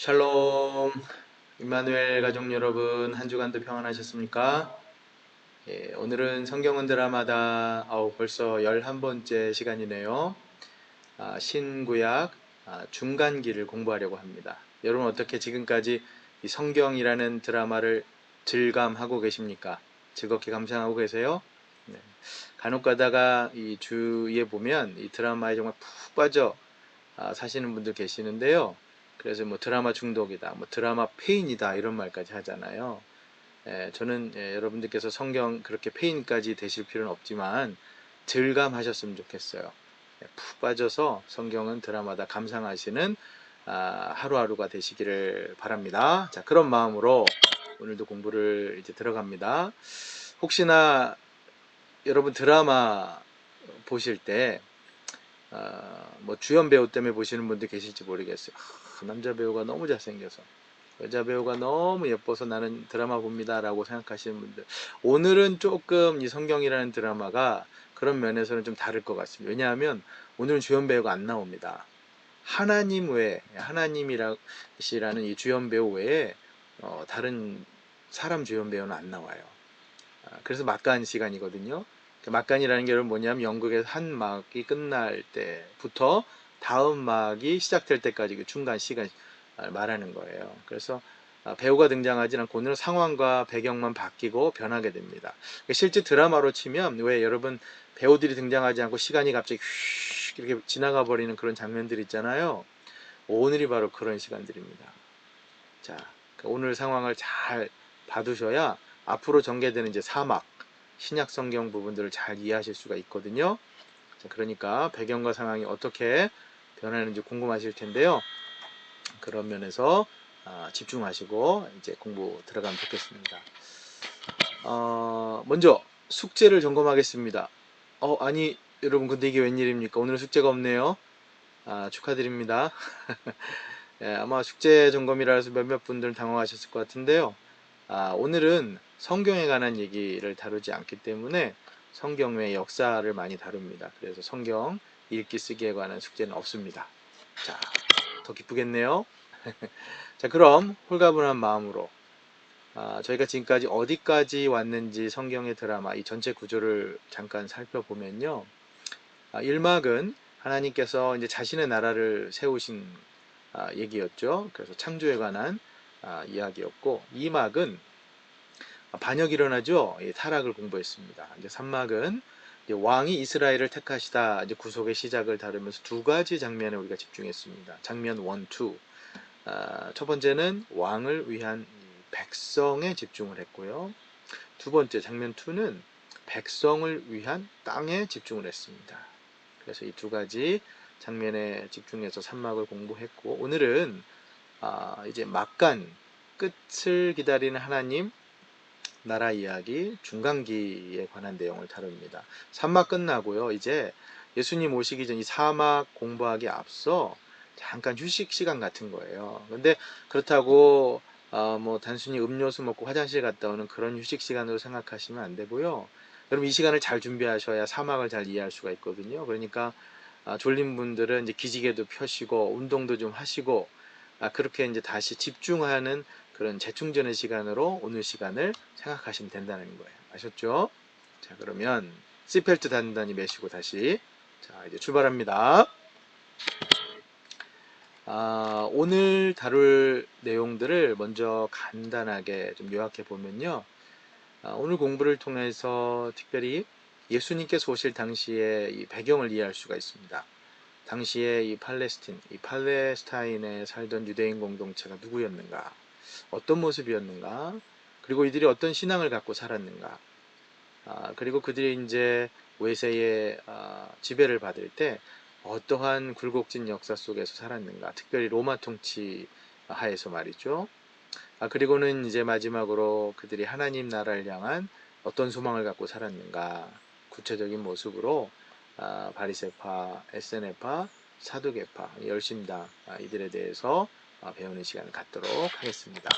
샬롬, 임마누엘 가족 여러분, 한 주간도 평안하셨습니까? 예, 오늘은 성경은 드라마다, 벌써 11번째 시간이네요. 신구약 중간기를 공부하려고 합니다. 여러분 어떻게 지금까지 이 성경이라는 드라마를 즐감하고 계십니까? 즐겁게 감상하고 계세요? 네. 간혹 가다가 이 주위에 보면 이 드라마에 정말 푹 빠져 사시는 분들 계시는데요. 그래서 뭐 드라마 중독이다, 뭐 드라마 페인이다 이런 말까지 하잖아요. 저는 여러분들께서 성경 그렇게 페인까지 되실 필요는 없지만 즐감하셨으면 좋겠어요. 푹 빠져서 성경은 드라마다 감상하시는 하루하루가 되시기를 바랍니다. 자, 그런 마음으로 오늘도 공부를 이제 들어갑니다. 혹시나 여러분 드라마 보실 때 뭐 주연 배우 때문에 보시는 분들 계실지 모르겠어요. 남자 배우가 너무 잘생겨서, 여자 배우가 너무 예뻐서 나는 드라마 봅니다 라고 생각하시는 분들, 오늘은 조금 이 성경이라는 드라마가 그런 면에서는 좀 다를 것 같습니다. 왜냐하면 오늘은 주연 배우가 안 나옵니다. 하나님 외에, 하나님이시라는 이 주연 배우 외에 다른 사람 주연 배우는 안 나와요. 그래서 막간 시간이거든요. 막간이라는 게 뭐냐면 연극에서 한 막이 끝날 때부터 다음 막이 시작될 때까지 그 중간 시간 말하는 거예요. 그래서 배우가 등장하지 않고 오늘은 상황과 배경만 바뀌고 변하게 됩니다. 실제 드라마로 치면 왜 여러분 배우들이 등장하지 않고 시간이 갑자기 휙 이렇게 지나가 버리는 그런 장면들 있잖아요. 오늘이 바로 그런 시간들입니다. 자, 오늘 상황을 잘 봐두셔야 앞으로 전개되는 이제 사막, 신약 성경 부분들을 잘 이해하실 수가 있거든요. 자, 그러니까 배경과 상황이 어떻게 변하는지 궁금하실 텐데요. 그런 면에서 집중하시고 이제 공부 들어가면 좋겠습니다. 먼저 숙제를 점검하겠습니다. 아니 여러분, 근데 이게 웬일입니까? 오늘 숙제가 없네요. 축하드립니다. 예, 아마 숙제 점검이라 해서 몇몇 분들은 당황하셨을 것 같은데요. 오늘은 성경에 관한 얘기를 다루지 않기 때문에 성경의 역사를 많이 다룹니다. 그래서 성경 읽기 쓰기에 관한 숙제는 없습니다. 자, 더 기쁘겠네요. 자, 그럼 홀가분한 마음으로 저희가 지금까지 어디까지 왔는지 성경의 드라마 이 전체 구조를 잠깐 살펴보면요. 1막은 하나님께서 이제 자신의 나라를 세우신 얘기였죠. 그래서 창조에 관한 이야기였고, 2막은 반역이 일어나죠. 타락을 공부했습니다. 이제 3막은 왕이 이스라엘을 택하시다 이제 구속의 시작을 다루면서 두 가지 장면에 우리가 집중했습니다. 장면 1, 2. 첫 번째는 왕을 위한 백성에 집중을 했고요. 두 번째 장면 2는 백성을 위한 땅에 집중을 했습니다. 그래서 이 두 가지 장면에 집중해서 3막을 공부했고, 오늘은 이제 막간 끝을 기다리는 하나님 나라 이야기 중간기에 관한 내용을 다룹니다. 3막 끝나고요. 이제 예수님 오시기 전 이 4막 공부하기 앞서 잠깐 휴식 시간 같은 거예요. 근데 그렇다고 뭐 단순히 음료수 먹고 화장실 갔다 오는 그런 휴식 시간으로 생각하시면 안 되고요. 여러분 이 시간을 잘 준비하셔야 4막을 잘 이해할 수가 있거든요. 그러니까 졸린 분들은 이제 기지개도 펴시고 운동도 좀 하시고 그렇게 이제 다시 집중하는 그런 재충전의 시간으로 오늘 시간을 생각하시면 된다는 거예요. 아셨죠? 자, 그러면 시펠트 단단히 매시고 다시 자, 이제 출발합니다. 오늘 다룰 내용들을 먼저 간단하게 좀 요약해 보면요. 오늘 공부를 통해서 특별히 예수님께서 오실 당시의 이 배경을 이해할 수가 있습니다. 당시에 이 팔레스타인에 살던 유대인 공동체가 누구였는가, 어떤 모습이었는가, 그리고 이들이 어떤 신앙을 갖고 살았는가, 그리고 그들이 이제 외세의 지배를 받을 때 어떠한 굴곡진 역사 속에서 살았는가, 특별히 로마 통치 하에서 말이죠. 그리고는 이제 마지막으로 그들이 하나님 나라를 향한 어떤 소망을 갖고 살았는가, 구체적인 모습으로 바리새파, 에세네파, 사두개파, 열심당 이들에 대해서 배우는 시간을 갖도록 하겠습니다.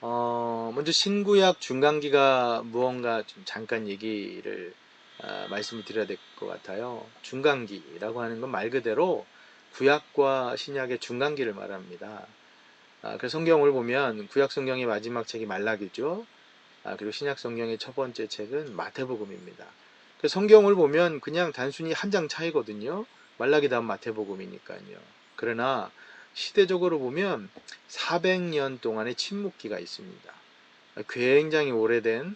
먼저 신구약 중간기가 무언가 좀 잠깐 얘기를 말씀을 드려야 될 것 같아요. 중간기라고 하는 건 말 그대로 구약과 신약의 중간기를 말합니다. 그래서 성경을 보면 구약 성경의 마지막 책이 말라기죠. 그리고 신약 성경의 첫 번째 책은 마태복음입니다. 그래서 성경을 보면 그냥 단순히 한 장 차이거든요. 말라기 다음 마태복음이니까요. 그러나 시대적으로 보면 400년 동안의 침묵기가 있습니다. 굉장히 오래된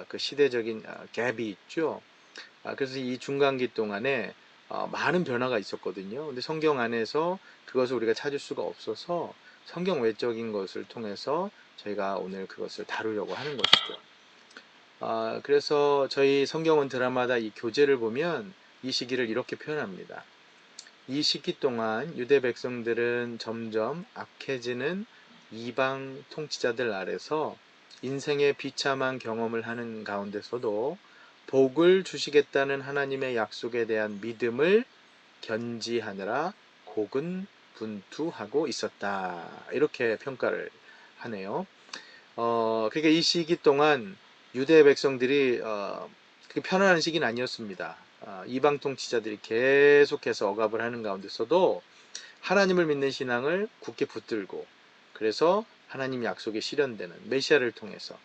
그 시대적인 갭이 있죠. 그래서 이 중간기 동안에 많은 변화가 있었거든요. 근데 성경 안에서 그것을 우리가 찾을 수가 없어서 성경 외적인 것을 통해서 저희가 오늘 그것을 다루려고 하는 것이죠. 그래서 저희 성경은 드라마다 이 교재를 보면 이 시기를 이렇게 표현합니다. 이 시기 동안 유대 백성들은 점점 악해지는 이방 통치자들 아래서 인생의 비참한 경험을 하는 가운데서도 복을 주시겠다는 하나님의 약속에 대한 믿음을 견지하느라 고군분투하고 있었다. 이렇게 평가를 하네요. 그러니까 이 시기 동안 유대 백성들이 그렇게 편안한 시기는 아니었습니다. 이방 통치자들이 계속해서 억압을 하는 가운데서도 하나님을 믿는 신앙을 굳게 붙들고 그래서 하나님 약속이 실현되는 메시아를 통해서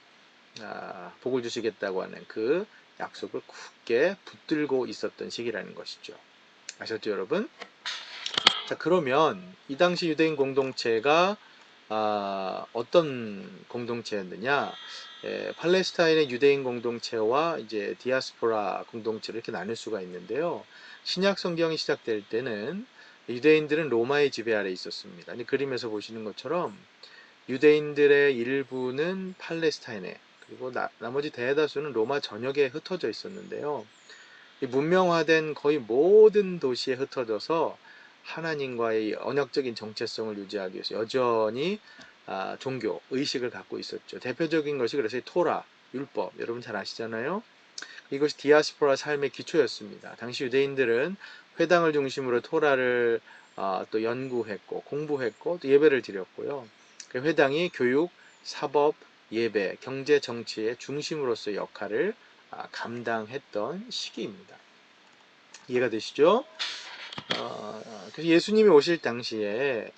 복을 주시겠다고 하는 그 약속을 굳게 붙들고 있었던 시기라는 것이죠. 아셨죠, 여러분? 자, 그러면 이 당시 유대인 공동체가 어떤 공동체였느냐? 팔레스타인의 유대인 공동체와 이제 디아스포라 공동체를 이렇게 나눌 수가 있는데요. 신약 성경이 시작될 때는 유대인들은 로마의 지배 아래 있었습니다. 그림에서 보시는 것처럼 유대인들의 일부는 팔레스타인에 그리고 나머지 대다수는 로마 전역에 흩어져 있었는데요. 이 문명화된 거의 모든 도시에 흩어져서 하나님과의 언약적인 정체성을 유지하기 위해서 여전히 종교, 의식을 갖고 있었죠. 대표적인 것이 그래서 토라, 율법, 여러분 잘 아시잖아요. 이것이 디아스포라 삶의 기초였습니다. 당시 유대인들은 회당을 중심으로 토라를 또 연구했고 공부했고 또 예배를 드렸고요. 그 회당이 교육, 사법, 예배, 경제, 정치의 중심으로서의 역할을 감당했던 시기입니다. 이해가 되시죠? 그래서 예수님이 오실 당시에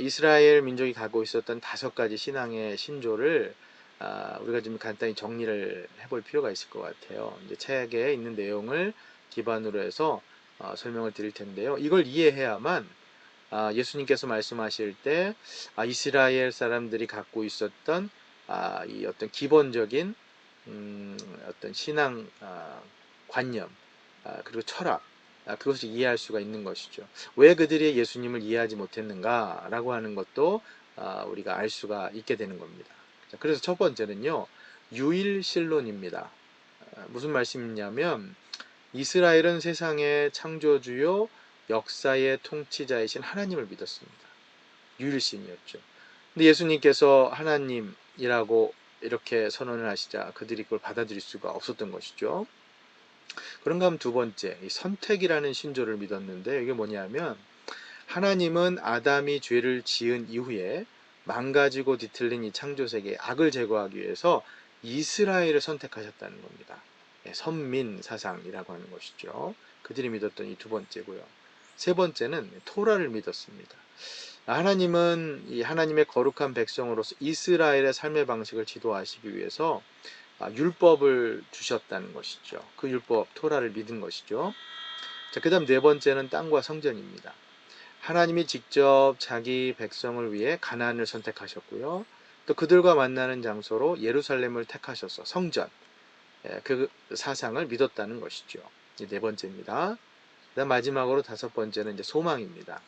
이스라엘 민족이 갖고 있었던 5가지 신앙의 신조를 우리가 좀 간단히 정리를 해볼 필요가 있을 것 같아요. 이제 책에 있는 내용을 기반으로 해서 설명을 드릴 텐데요. 이걸 이해해야만 예수님께서 말씀하실 때 이스라엘 사람들이 갖고 있었던 이 어떤 기본적인 어떤 신앙 관념 그리고 철학 그것을 이해할 수가 있는 것이죠. 왜 그들이 예수님을 이해하지 못했는가라고 하는 것도 우리가 알 수가 있게 되는 겁니다. 그래서 첫 번째는요. 유일신론입니다. 무슨 말씀이냐면 이스라엘은 세상의 창조주요 역사의 통치자이신 하나님을 믿었습니다. 유일신이었죠. 근데 예수님께서 하나님이라고 이렇게 선언을 하시자 그들이 그걸 받아들일 수가 없었던 것이죠. 그런가 하면 두 번째, 이 선택이라는 신조를 믿었는데 이게 뭐냐면 하나님은 아담이 죄를 지은 이후에 망가지고 뒤틀린 이 창조세계의 악을 제거하기 위해서 이스라엘을 선택하셨다는 겁니다. 선민 사상이라고 하는 것이죠. 그들이 믿었던 이 두 번째고요. 세 번째는 토라를 믿었습니다. 하나님은 이 하나님의 거룩한 백성으로서 이스라엘의 삶의 방식을 지도하시기 위해서 율법을 주셨다는 것이죠. 그 율법 토라를 믿은 것이죠. 자, 그다음 네 번째는 땅과 성전입니다. 하나님이 직접 자기 백성을 위해 가나안을 선택하셨고요. 또 그들과 만나는 장소로 예루살렘을 택하셔서 성전 그 사상을 믿었다는 것이죠. 이 네 번째입니다. 그다음 마지막으로 다섯 번째는 이제 소망입니다.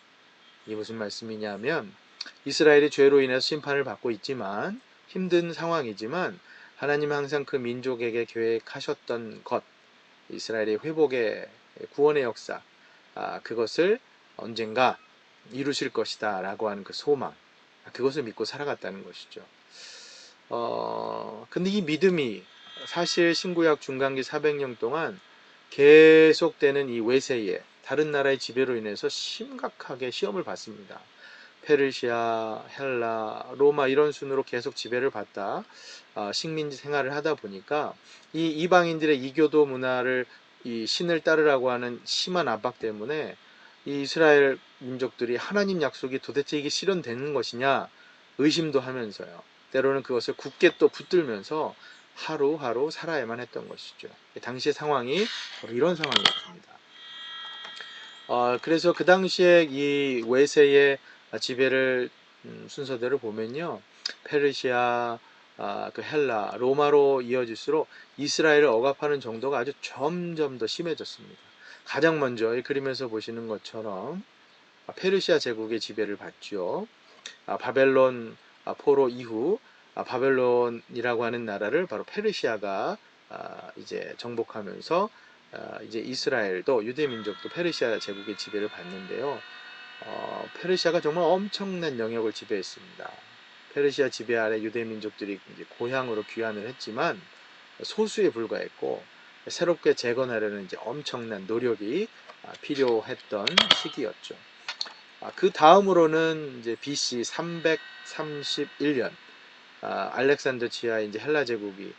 이게 무슨 말씀이냐면 이스라엘이 죄로 인해서 심판을 받고 있지만 힘든 상황이지만 하나님은 항상 그 민족에게 계획하셨던 것 이스라엘의 회복의 구원의 역사 그것을 언젠가 이루실 것이다 라고 하는 그 소망 그것을 믿고 살아갔다는 것이죠. 근데 이 믿음이 사실 신구약 중간기 400년 동안 계속되는 이 외세의 다른 나라의 지배로 인해서 심각하게 시험을 받습니다. 페르시아, 헬라, 로마 이런 순으로 계속 지배를 받다 식민지 생활을 하다 보니까 이 이방인들의 이교도 문화를 이 신을 따르라고 하는 심한 압박 때문에 이 이스라엘 민족들이 하나님 약속이 도대체 이게 실현되는 것이냐 의심도 하면서요. 때로는 그것을 굳게 또 붙들면서 하루하루 살아야만 했던 것이죠. 당시의 상황이 바로 이런 상황이었습니다. 그래서 그 당시에 이 외세의 지배를 순서대로 보면요. 페르시아, 그 헬라, 로마로 이어질수록 이스라엘을 억압하는 정도가 아주 점점 더 심해졌습니다. 가장 먼저 이 그림에서 보시는 것처럼 페르시아 제국의 지배를 받죠. 바벨론 포로 이후 바벨론이라고 하는 나라를 바로 페르시아가 이제 정복하면서 이제 이스라엘도 유대 민족도 페르시아 제국의 지배를 받는데요. 페르시아가 정말 엄청난 영역을 지배했습니다. 페르시아 지배 아래 유대 민족들이 이제 고향으로 귀환을 했지만 소수에 불과했고 새롭게 재건하려는 이제 엄청난 노력이 필요했던 시기였죠. 그 다음으로는 이제 BC 331년 알렉산더 치하의 이제 헬라 제국이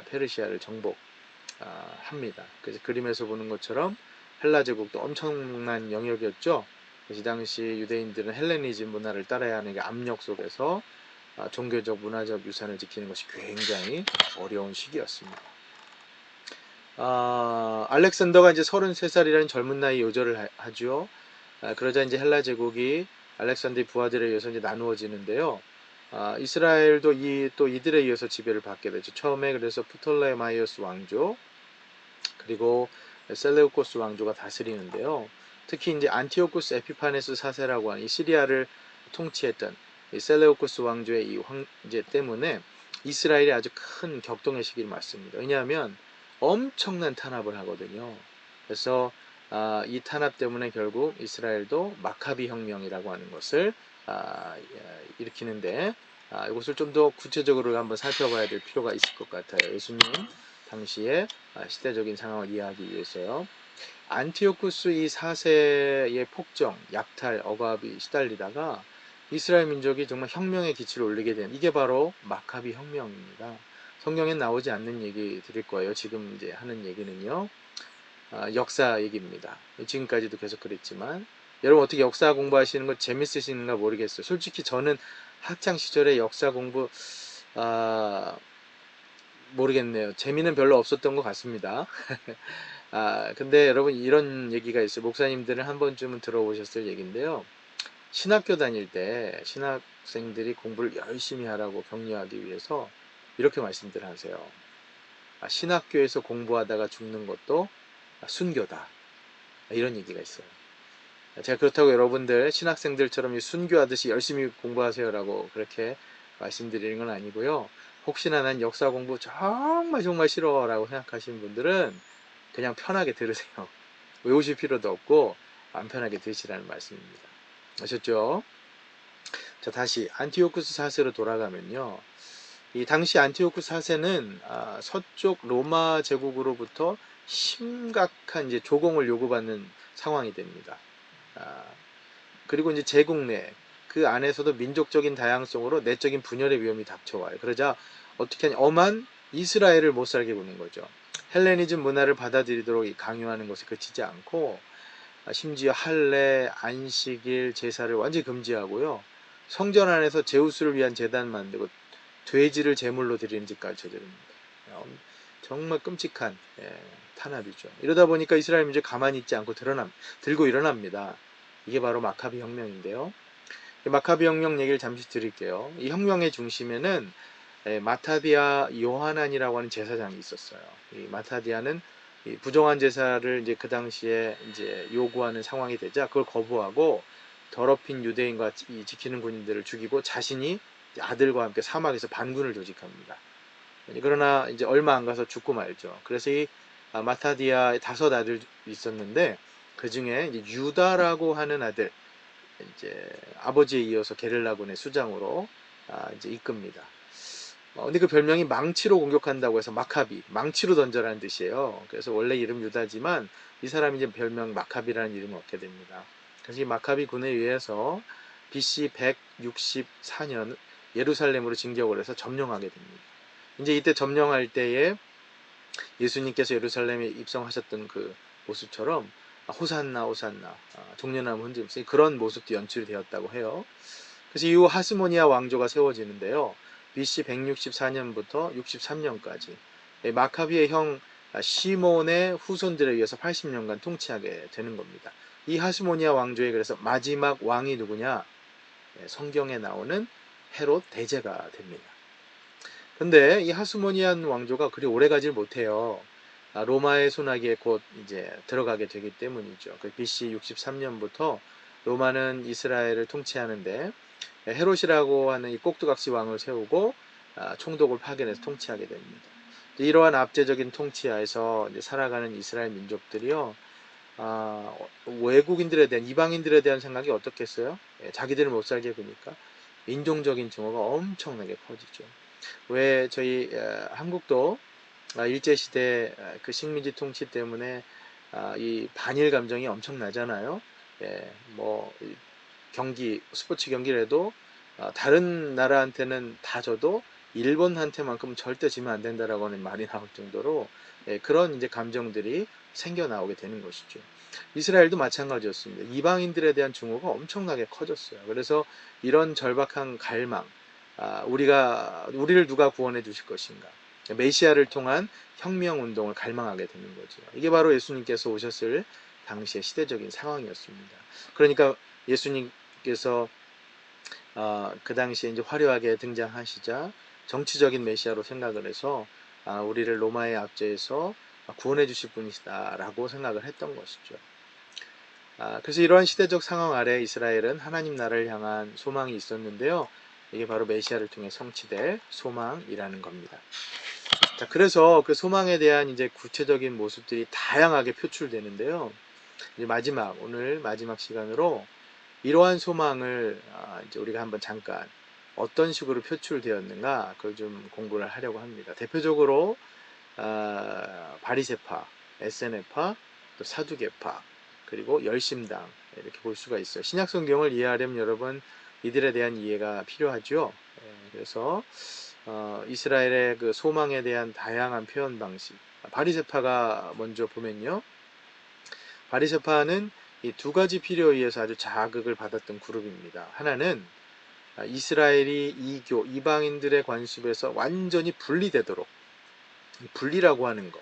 페르시아를 정복합니다. 그래서 그림에서 보는 것처럼 헬라 제국도 엄청난 영역이었죠. 그래서 이 당시 유대인들은 헬레니즘 문화를 따라야 하는 게 압력 속에서 종교적 문화적 유산을 지키는 것이 굉장히 어려운 시기였습니다. 알렉산더가 이제 33살이라는 젊은 나이 요절을 하죠. 그러자 이제 헬라 제국이 알렉산더의 부하들에 의해서 이제 나누어지는데요. 이스라엘도 또 이들에 의해서 지배를 받게 되죠. 처음에 그래서 프톨레마이오스 왕조 그리고 셀레우코스 왕조가 다스리는데요. 특히 이제 안티오쿠스 에피파네스 4세라고 하는 이 시리아를 통치했던 이 셀레우코스 왕조의 이 황제 때문에 이스라엘이 아주 큰 격동의 시기를 맞습니다. 왜냐하면 엄청난 탄압을 하거든요. 그래서 이 탄압 때문에 결국 이스라엘도 마카비 혁명이라고 하는 것을 일으키는데 이것을 좀 더 구체적으로 한번 살펴봐야 될 필요가 있을 것 같아요. 예수님 당시의 시대적인 상황을 이해하기 위해서요. 안티오쿠스 이 4세의 폭정, 약탈, 억압이 시달리다가 이스라엘 민족이 정말 혁명의 기치를 올리게 된 이게 바로 마카비 혁명입니다. 성경엔 나오지 않는 얘기 드릴 거예요. 지금 이제 하는 얘기는요. 역사 얘기입니다. 지금까지도 계속 그랬지만 여러분 어떻게 역사 공부하시는 거 재밌으신가 모르겠어요. 솔직히 저는 학창 시절에 역사 공부 모르겠네요. 재미는 별로 없었던 것 같습니다. 근데 여러분 이런 얘기가 있어요. 목사님들은 한 번쯤은 들어보셨을 얘기인데요. 신학교 다닐 때 신학생들이 공부를 열심히 하라고 격려하기 위해서 이렇게 말씀들 하세요. 신학교에서 공부하다가 죽는 것도 순교다. 이런 얘기가 있어요. 제가 그렇다고 여러분들 신학생들처럼 순교하듯이 열심히 공부하세요라고 그렇게 말씀드리는 건 아니고요. 혹시나 난 역사 공부 정말 정말 싫어라고 생각하시는 분들은 그냥 편하게 들으세요. 외우실 필요도 없고 안 편하게 들으시라는 말씀입니다. 아셨죠? 자, 다시 안티오쿠스 4세로 돌아가면요. 이 당시 안티오쿠스 4세는 서쪽 로마 제국으로부터 심각한 이제 조공을 요구받는 상황이 됩니다. 그리고 이제 제국 내 그 안에서도 민족적인 다양성으로 내적인 분열의 위험이 닥쳐와요. 그러자 어떻게 하냐 엄한 이스라엘을 못 살게 구는 거죠. 헬레니즘 문화를 받아들이도록 강요하는 것에 그치지 않고 심지어 할례, 안식일, 제사를 완전히 금지하고요. 성전 안에서 제우스를 위한 제단 만들고 돼지를 제물로 드리는 짓까지 저지릅니다. 정말 끔찍한 탄압이죠. 이러다 보니까 이스라엘 민족이 가만히 있지 않고 들고 일어납니다. 이게 바로 마카비 혁명인데요. 마카비 혁명 얘기를 잠시 드릴게요. 이 혁명의 중심에는 마타디아 요하난이라고 하는 제사장이 있었어요. 이 마타디아는 부정한 제사를 이제 그 당시에 이제 요구하는 상황이 되자 그걸 거부하고 더럽힌 유대인과 지키는 군인들을 죽이고 자신이 아들과 함께 사막에서 반군을 조직합니다. 그러나 이제 얼마 안 가서 죽고 말죠. 그래서 이 마타디아의 5 아들이 있었는데 그 중에 유다라고 하는 아들 이제 아버지에 이어서 게릴라군의 수장으로 이제 이끕니다. 근데 그 별명이 망치로 공격한다고 해서 마카비, 망치로 던져라는 뜻이에요. 그래서 원래 이름 유다지만 이 사람이 이제 별명 마카비라는 이름을 얻게 됩니다. 그래서 이 마카비 군에 의해서 BC 164년 예루살렘으로 진격을 해서 점령하게 됩니다. 이제 이때 점령할 때에 예수님께서 예루살렘에 입성하셨던 그 모습처럼 호산나 호산나 종려나무 흔들면서 그런 모습도 연출이 되었다고 해요. 그래서 이후 하스모니아 왕조가 세워지는데요. BC 164년부터 63년까지 마카비의 형 시몬의 후손들에 의해서 80년간 통치하게 되는 겁니다. 이 하스모니아 왕조의 그래서 마지막 왕이 누구냐? 성경에 나오는 헤롯 대제가 됩니다. 근데 이 하스모니안 왕조가 그리 오래 가질 못해요. 로마의 손아귀에 곧 이제 들어가게 되기 때문이죠. 그 BC 63년부터 로마는 이스라엘을 통치하는데 헤롯이라고 하는 이 꼭두각시 왕을 세우고 총독을 파견해서 통치하게 됩니다. 이러한 압제적인 통치하에서 이제 살아가는 이스라엘 민족들이요, 외국인들에 대한 이방인들에 대한 생각이 어떻겠어요? 자기들을 못 살게 구니까 인종적인 증오가 엄청나게 커지죠. 왜 저희 한국도 일제시대 그 식민지 통치 때문에 이 반일 감정이 엄청나잖아요. 뭐 경기 스포츠 경기라도 다른 나라한테는 다 져도 일본한테만큼 절대 지면 안 된다라고 하는 말이 나올 정도로 그런 이제 감정들이 생겨 나오게 되는 것이죠. 이스라엘도 마찬가지였습니다. 이방인들에 대한 증오가 엄청나게 커졌어요. 그래서 이런 절박한 갈망, 우리를 누가 구원해 주실 것인가? 메시아를 통한 혁명 운동을 갈망하게 되는 거죠. 이게 바로 예수님께서 오셨을 당시의 시대적인 상황이었습니다. 그러니까 예수님께서 그 당시에 이제 화려하게 등장하시자 정치적인 메시아로 생각을 해서 우리를 로마의 압제에서 구원해 주실 분이시다라고 생각을 했던 것이죠. 그래서 이러한 시대적 상황 아래 이스라엘은 하나님 나라를 향한 소망이 있었는데요. 이게 바로 메시아를 통해 성취될 소망이라는 겁니다. 자, 그래서 그 소망에 대한 이제 구체적인 모습들이 다양하게 표출되는데요. 이제 오늘 마지막 시간으로 이러한 소망을 이제 우리가 한번 잠깐 어떤 식으로 표출되었는가 그걸 좀 공부를 하려고 합니다. 대표적으로 바리새파, 에세네파, 또 사두개파, 그리고 열심당 이렇게 볼 수가 있어요. 신약 성경을 이해하려면 여러분 이들에 대한 이해가 필요하죠. 그래서 이스라엘의 그 소망에 대한 다양한 표현 방식. 바리새파가 먼저 보면요. 바리새파는 이 두 가지 필요에 의해서 아주 자극을 받았던 그룹입니다. 하나는 이스라엘이 이방인들의 관습에서 완전히 분리되도록 분리라고 하는 것.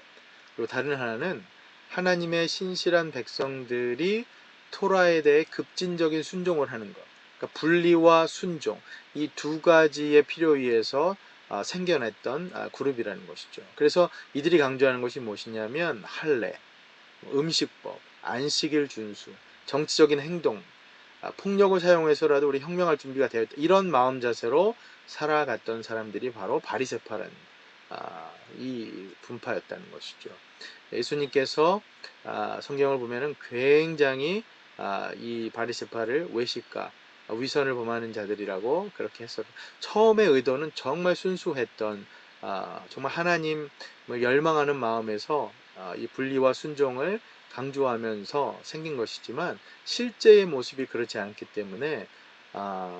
그리고 다른 하나는 하나님의 신실한 백성들이 토라에 대해 급진적인 순종을 하는 것. 그러니까 분리와 순종 이 두 가지의 필요에 의해서 생겨났던 그룹이라는 것이죠. 그래서 이들이 강조하는 것이 무엇이냐면 할례, 음식법, 안식일 준수, 정치적인 행동, 폭력을 사용해서라도 우리 혁명할 준비가 되어 있다. 이런 마음 자세로 살아갔던 사람들이 바로 바리새파라는 이 분파였다는 것이죠. 예수님께서 성경을 보면은 굉장히 이 바리새파를 외식과 위선을 범하는 자들이라고 그렇게 했어요. 처음의 의도는 정말 순수했던 정말 하나님을 열망하는 마음에서 이 분리와 순종을 강조하면서 생긴 것이지만 실제의 모습이 그렇지 않기 때문에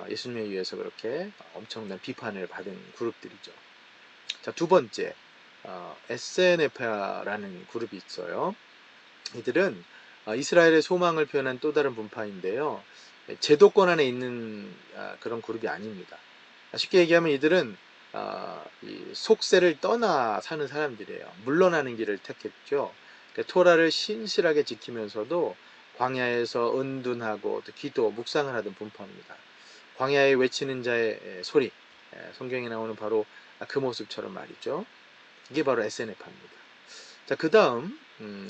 예수님에 의해서 그렇게 엄청난 비판을 받은 그룹들이죠. 자, 두 번째 SNF라는 그룹이 있어요. 이들은 이스라엘의 소망을 표현한 또 다른 분파인데요. 제도권 안에 있는 그런 그룹이 아닙니다. 쉽게 얘기하면 이들은 이 속세를 떠나 사는 사람들이에요. 물러나는 길을 택했죠. 그러니까 토라를 신실하게 지키면서도 광야에서 은둔하고 또 기도, 묵상을 하던 분파입니다. 광야에 외치는 자의 소리, 성경에 나오는 바로 그 모습처럼 말이죠. 이게 바로 SNF입니다. 자, 그 다음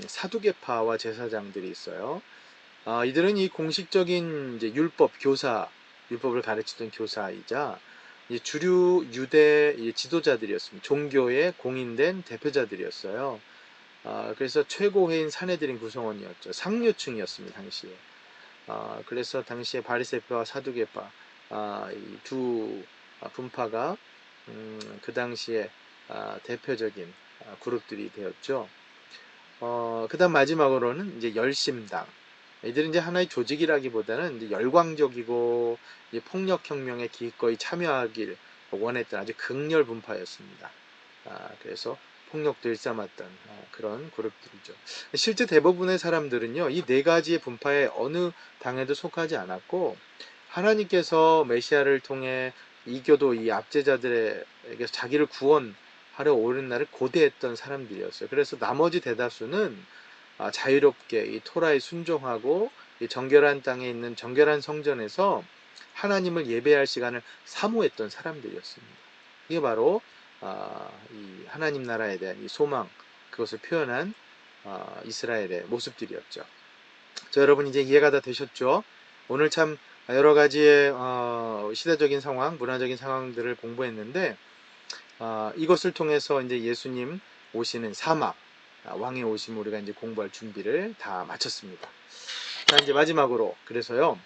사두개파와 제사장들이 있어요. 이들은 이 공식적인 이제 율법을 가르치던 교사이자 주류 유대 지도자들이었습니다. 종교의 공인된 대표자들이었어요. 그래서 최고회인 사내들인 구성원이었죠. 상류층이었습니다, 당시에. 그래서 당시에 바리새파와 사두개파 이 두 분파가 그 당시에 대표적인 그룹들이 되었죠. 그다음 마지막으로는 이제 열심당. 이들은 이제 하나의 조직이라기보다는 이제 열광적이고 이제 폭력혁명에 기꺼이 참여하길 원했던 아주 극렬 분파였습니다. 그래서 폭력도 일삼았던 그런 그룹들이죠. 실제 대부분의 사람들은요, 이 네 가지의 분파의 어느 당에도 속하지 않았고, 하나님께서 메시아를 통해 이교도 이 압제자들에게서 자기를 구원하려 오는 날을 고대했던 사람들이었어요. 그래서 나머지 대다수는 자유롭게 이 토라에 순종하고 이 정결한 땅에 있는 정결한 성전에서 하나님을 예배할 시간을 사모했던 사람들이었습니다. 이게 바로 이 하나님 나라에 대한 이 소망, 그것을 표현한 이스라엘의 모습들이었죠. 자, 여러분 이제 이해가 다 되셨죠? 오늘 참 여러 가지의 시대적인 상황, 문화적인 상황들을 공부했는데 이것을 통해서 이제 예수님 오시는 사막, 왕의 오심 우리가 이제 공부할 준비를 다 마쳤습니다. 자, 이제 마지막으로 그래서요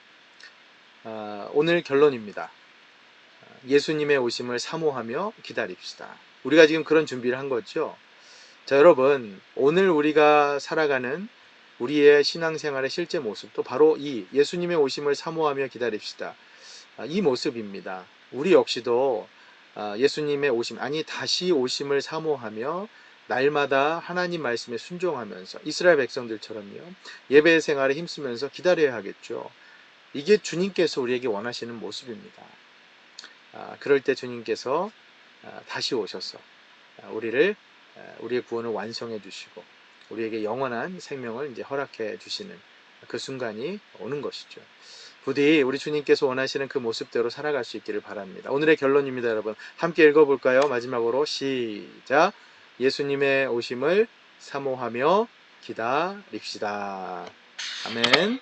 오늘 결론입니다. 예수님의 오심을 사모하며 기다립시다. 우리가 지금 그런 준비를 한 거죠. 자, 여러분, 오늘 우리가 살아가는 우리의 신앙생활의 실제 모습도 바로 이 예수님의 오심을 사모하며 기다립시다. 이 모습입니다. 우리 역시도 예수님의 오심, 아니 다시 오심을 사모하며 날마다 하나님 말씀에 순종하면서 이스라엘 백성들처럼요. 예배 생활에 힘쓰면서 기다려야 하겠죠. 이게 주님께서 우리에게 원하시는 모습입니다. 그럴 때 주님께서 다시 오셔서 우리의 구원을 완성해 주시고 우리에게 영원한 생명을 이제 허락해 주시는 그 순간이 오는 것이죠. 부디 우리 주님께서 원하시는 그 모습대로 살아갈 수 있기를 바랍니다. 오늘의 결론입니다, 여러분. 함께 읽어볼까요? 마지막으로 시작. 예수님의 오심을 사모하며 기다립시다. 아멘.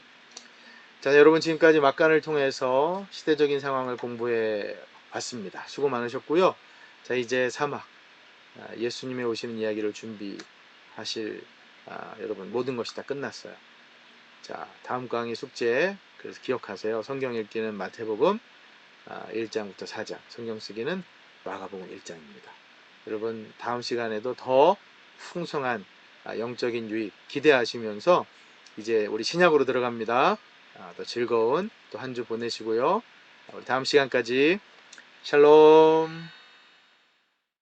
자, 여러분 지금까지 막간을 통해서 시대적인 상황을 공부해 봤습니다. 수고 많으셨고요. 자, 이제 사막 예수님의 오시는 이야기를 준비하실 여러분 모든 것이 다 끝났어요. 자, 다음 강의 숙제 그래서 기억하세요. 성경 읽기는 마태복음 1장부터 4장, 성경 쓰기는 마가복음 1장입니다. 여러분 다음 시간에도 더 풍성한 영적인 유익 기대하시면서 이제 우리 신약으로 들어갑니다. 더 즐거운 또 한 주 보내시고요. 우리 다음 시간까지 샬롬.